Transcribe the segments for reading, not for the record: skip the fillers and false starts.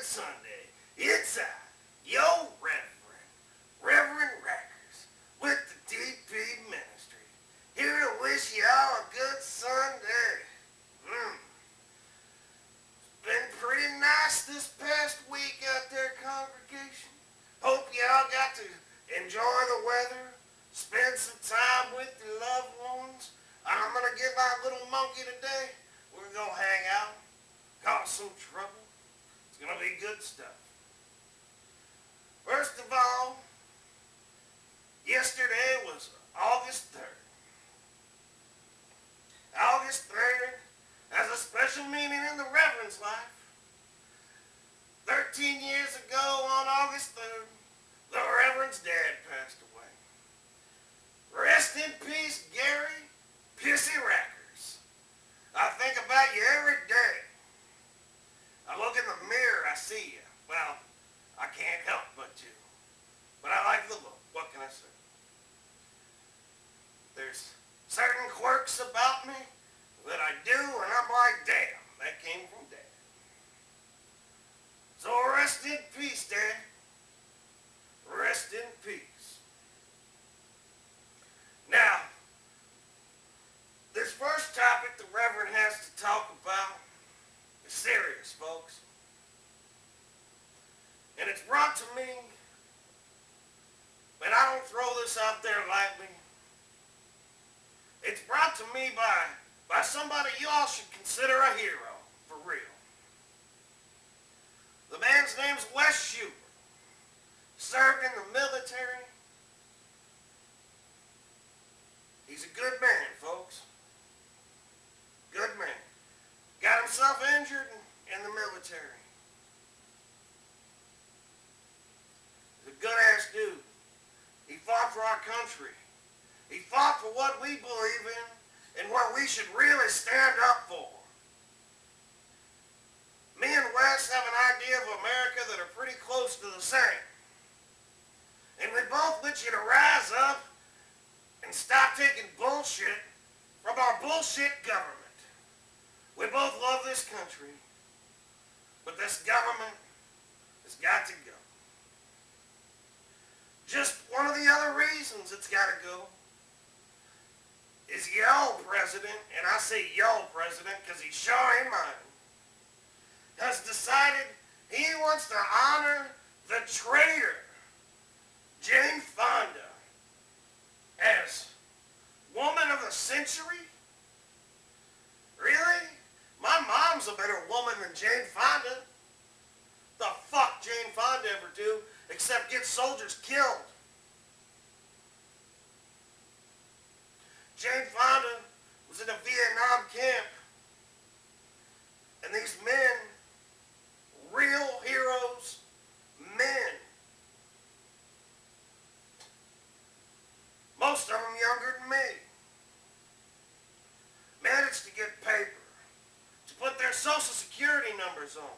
Sunday. It's yo Reverend Rackers with the DP Ministry. Here to wish y'all a good Sunday. It's been pretty nice this past week out there, congregation. Hope y'all got to enjoy the weather, spend some time with your loved ones. I'm going to get my little monkey today. We're going to hang out, cause some trouble. It's going to be good stuff. First of all, yesterday was August 3rd. August 3rd has a special meaning in the Reverend's life. 13 years ago on August 3rd, the Reverend's dad passed away. Rest in peace, Gary Pissy Rackers. I think about you every day. I look in the mirror, I see you. Well, I can't help but to. But I like the look. What can I say? There's certain quirks about me that I do, and I'm like, damn, that came from Dad. So rest in peace, Dad. Rest in peace. Now, this first topic the Reverend has to talk about is serious, folks. And it's brought to me, and I don't throw this out there lightly, it's brought to me by somebody you all should consider a hero, for real. The man's name's Wes Schubert. Served in the military. He's a good man, folks. Good man. Got himself injured in the military. He's a good-ass dude. He fought for our country. He fought for what we believe in and what we should really stand up for. Me and Wes have an idea of America that are pretty close to the same. And we both want you to rise up and stop taking bullshit from our bullshit government. We both love this country, but this government has got to go. Just one of the other reasons it's got to go is y'all president, and I say y'all president because he's sure ain't mine, has decided he wants to honor the traitor, Jane Fonda, as woman of the century? Really? My mom's a better woman than Jane Fonda. The fuck Jane Fonda ever do except get soldiers killed? Jane Fonda was in a Vietnam camp, and these men, real heroes, men, most of them younger than me, managed to get paper to put their social security numbers on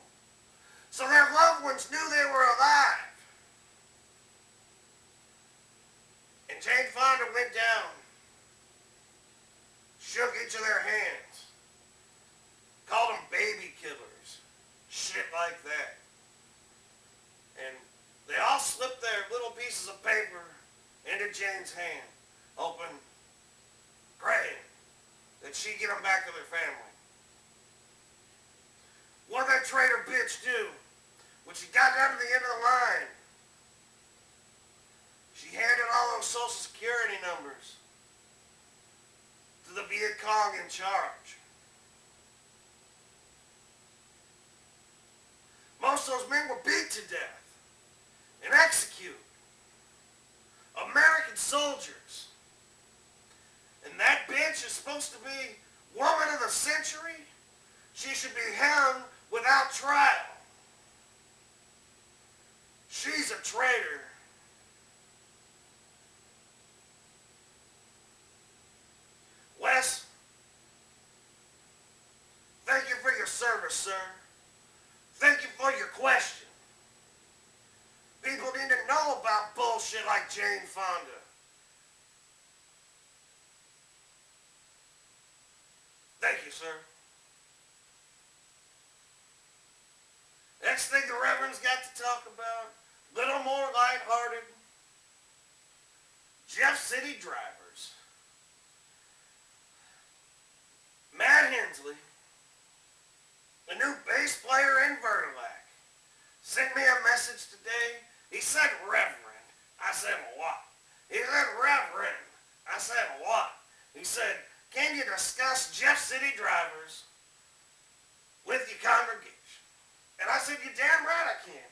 so their loved ones knew they were alive. And Jane Fonda went down, shook each of their hands, called them baby killers, shit like that. And they all slipped their little pieces of paper into Jane's hand, hoping, praying that she'd get them back to their family. What did that traitor bitch do when she got down to the end of the line? She handed all those social security numbers to the Viet Cong in charge. Most of those men were beat to death and executed. American soldiers. And that bitch is supposed to be woman of the century? She should be hung without trial. She's a traitor. Wes, thank you for your service, sir. Thank you for your question. People need to know about bullshit like Jane Fonda. Thank you, sir. Next thing the Reverend's got to talk about, little more lighthearted, Jeff City drivers. Matt Hensley, the new bass player in Vertilac, sent me a message today. He said, Reverend. I said, what? He said, Reverend. I said, what? He said, can you discuss Jeff City drivers with your congregation? And I said, you're damn right I can.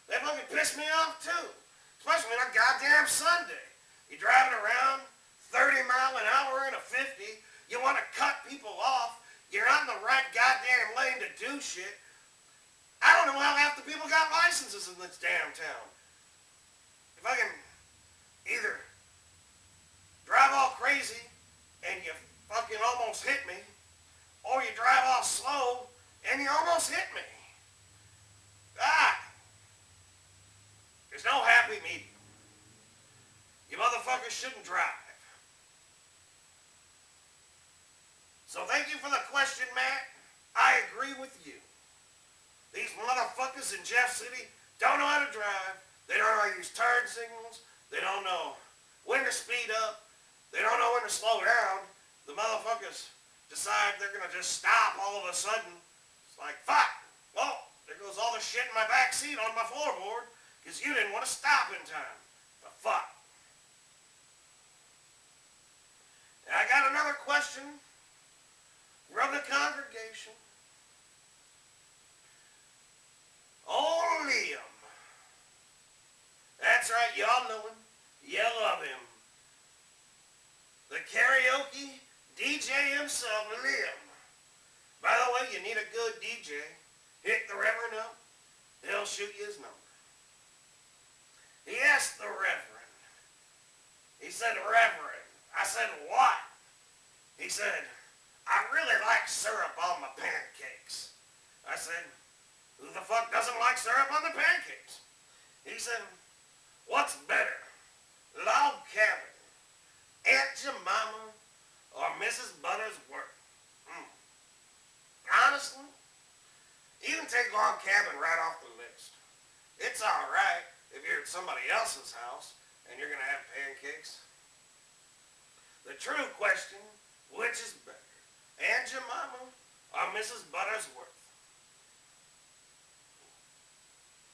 They fucking piss me off too. Especially on a goddamn Sunday. You're driving around 30 miles an hour in a 50. You want to cut people off. You're on the right goddamn lane to do shit. I don't know how half the people got licenses in this damn town. If I can either drive all crazy and you fucking almost hit me, or you drive all slow and you almost hit me. There's no happy medium. You motherfuckers shouldn't drive. So thank you for the question, Matt. I agree with you. These motherfuckers in Jeff City don't know how to drive. They don't know how to use turn signals. They don't know when to speed up. They don't know when to slow down. The motherfuckers decide they're going to just stop all of a sudden. It's like, fuck. Well, there goes all the shit in my back seat on my floorboard because you didn't want to stop in time. The fuck. And I got another question from the congregation. Oh, Liam. That's right, y'all know him. You love him. The karaoke DJ himself, Liam. By the way, you need a good DJ. Hit the Reverend up. He'll shoot you his number. He asked the Reverend. He said, Reverend. I said, what? He said, I really like syrup on my pancakes. I said, who the fuck doesn't like syrup on the pancakes? He said, what's better, log cabin, Aunt Jemima, or Mrs. Buttersworth? Honestly, you can take log cabin right off the list. It's alright if you're at somebody else's house and you're going to have pancakes. The true question, which is better, Aunt Jemima or Mrs. Buttersworth?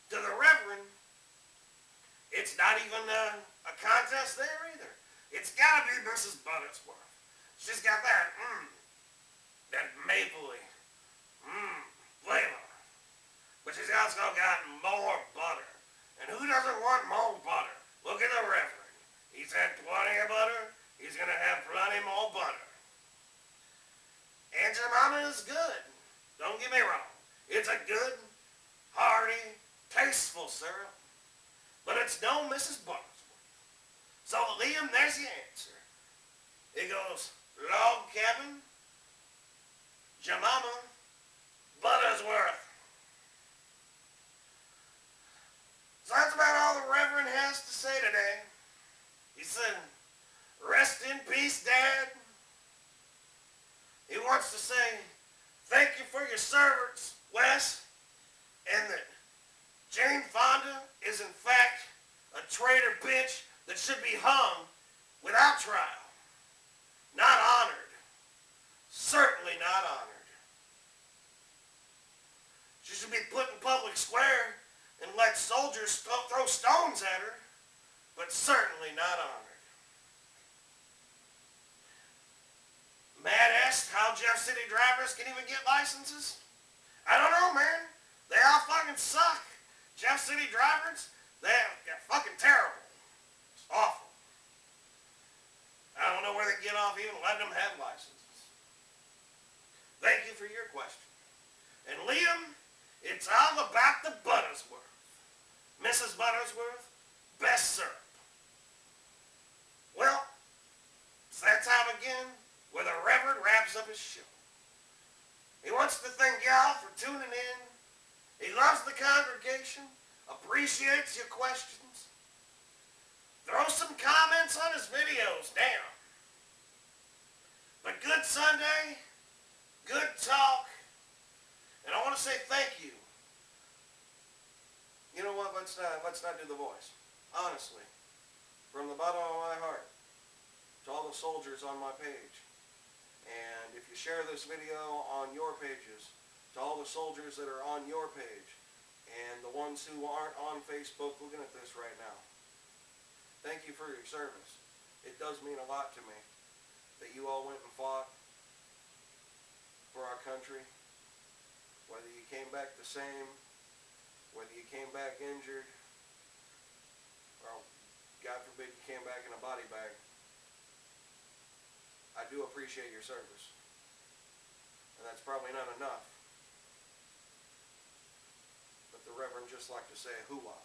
To the Reverend, it's not even a contest there either. It's got to be Mrs. Buttersworth. She's got that, that mapley, flavor. But she's also got more butter. And who doesn't want more butter? Look at the Reverend. He's had plenty of butter. He's going to have plenty more butter. Aunt Jemima is good. Don't get me wrong. It's a good, hearty, tasteful syrup. But it's no Mrs. Buttersworth. So, Liam, there's the answer. It goes log cabin, Jemima, Buttersworth. So that's about all the Reverend has to say today. He said, rest in peace, Dad. He wants to say, thank you for your service, Wes, and that Jane Fonda is in fact a traitor bitch that should be hung without trial. Not honored. Certainly not honored. She should be put in public square and let soldiers throw stones at her, but certainly not honored. Matt asked how Jeff City drivers can even get licenses. I don't know, man. They all fucking suck. Jeff City drivers, they're fucking terrible. It's awful. I don't know where they get off even letting them have licenses. Thank you for your question. And Liam, it's all about the Buttersworth. Mrs. Buttersworth, best syrup. Well, it's that time again where the Reverend wraps up his show. He wants to thank y'all for tuning in. He loves the congregation, appreciates your questions. Throw some comments on his videos down. But good Sunday, good talk, and I want to say thank you You know what? Let's not do the voice. Honestly, from the bottom of my heart, to all the soldiers on my page, and if you share this video on your pages, to all the soldiers that are on your page, and the ones who aren't on Facebook looking at this right now, thank you for your service. It does mean a lot to me that you all went and fought for our country, whether you came back the same, whether you came back injured, or God forbid you came back in a body bag. I do appreciate your service. And that's probably not enough. But the Reverend just like to say, hoo-ah.